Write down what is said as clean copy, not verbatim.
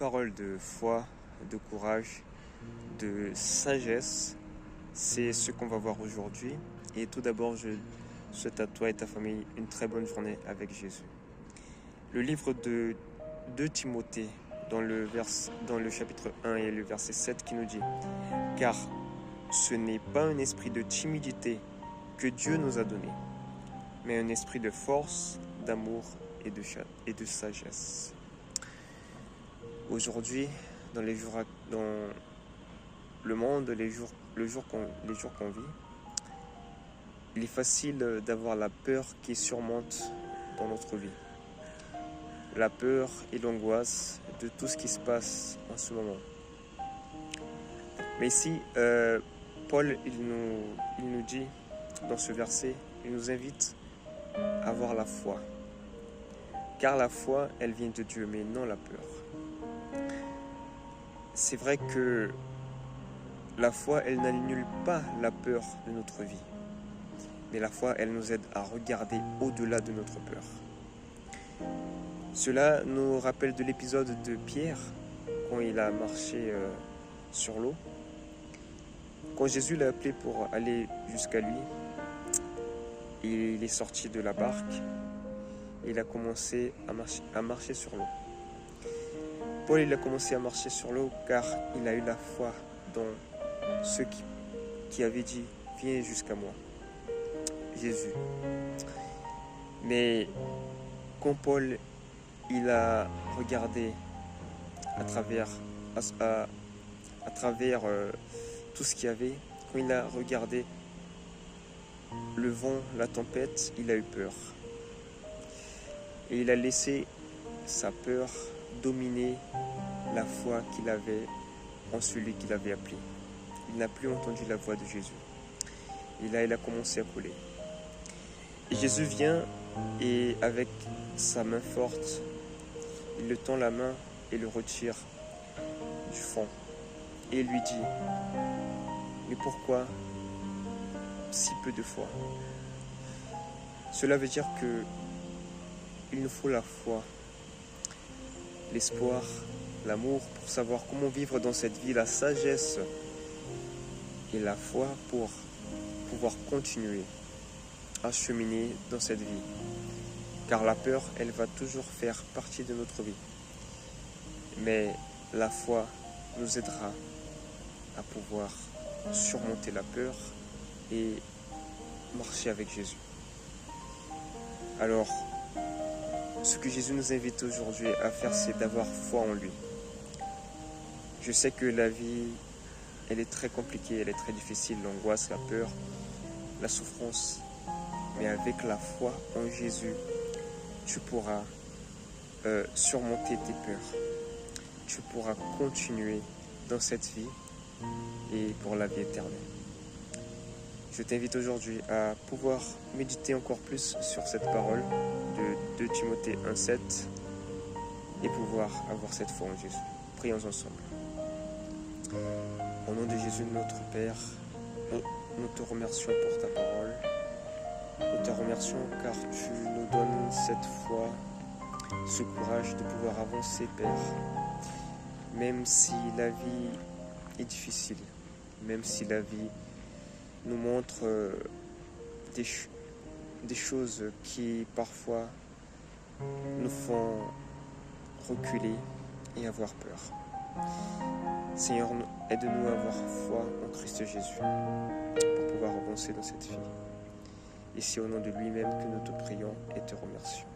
paroles de foi, de courage, de sagesse. C'est ce qu'on va voir aujourd'hui. Et tout d'abord, je souhaite à toi et ta famille une très bonne journée avec Jésus. Le livre de 2 Timothée, dans le chapitre 1 et le verset 7 qui nous dit « Car ce n'est pas un esprit de timidité que Dieu nous a donné, mais un esprit de force, d'amour et de sagesse. » Aujourd'hui, dans le monde, les jours qu'on vit, il est facile d'avoir la peur qui surmonte dans notre vie. La peur et l'angoisse de tout ce qui se passe en ce moment. Mais ici, Paul, il nous dit dans ce verset, il nous invite à avoir la foi. Car la foi, elle vient de Dieu, mais non la peur. C'est vrai que la foi, elle n'annule pas la peur de notre vie. Mais la foi, elle nous aide à regarder au-delà de notre peur. Cela nous rappelle de l'épisode de Pierre, quand il a marché sur l'eau. Quand Jésus l'a appelé pour aller jusqu'à lui, il est sorti de la barque et il a commencé à marcher sur l'eau. Paul, il a commencé à marcher sur l'eau car il a eu la foi dans ceux qui avaient dit « Viens jusqu'à moi ». Jésus. Mais quand Paul il a regardé à travers tout ce qu'il y avait, quand il a regardé le vent, la tempête, il a eu peur. Et il a laissé sa peur dominer la foi qu'il avait en celui qu'il avait appelé. Il n'a plus entendu la voix de Jésus. Et là, il a commencé à couler. Et Jésus vient et avec sa main forte, il le tend la main et le retire du fond. Et il lui dit, mais pourquoi si peu de foi? Cela veut dire que il nous faut la foi, l'espoir, l'amour pour savoir comment vivre dans cette vie, la sagesse et la foi pour pouvoir continuer à cheminer dans cette vie. Car la peur, elle va toujours faire partie de notre vie. Mais la foi nous aidera à pouvoir surmonter la peur et marcher avec Jésus. Alors, ce que Jésus nous invite aujourd'hui à faire, c'est d'avoir foi en lui. Je sais que la vie, elle est très compliquée, elle est très difficile, l'angoisse, la peur, la souffrance. Mais avec la foi en Jésus, tu pourras surmonter tes peurs. Tu pourras continuer dans cette vie et pour la vie éternelle. Je t'invite aujourd'hui à pouvoir méditer encore plus sur cette parole de 2 Timothée 1,7 et pouvoir avoir cette foi en Jésus. Prions ensemble. Au nom de Jésus, notre Père, nous te remercions pour ta parole. Nous te remercions car tu nous donnes cette foi, ce courage de pouvoir avancer, Père. Même si la vie est difficile, même si la vie nous montre des choses qui parfois nous font reculer et avoir peur. Seigneur, aide-nous à avoir foi en Christ Jésus pour pouvoir avancer dans cette vie. Et c'est au nom de lui-même que nous te prions et te remercions.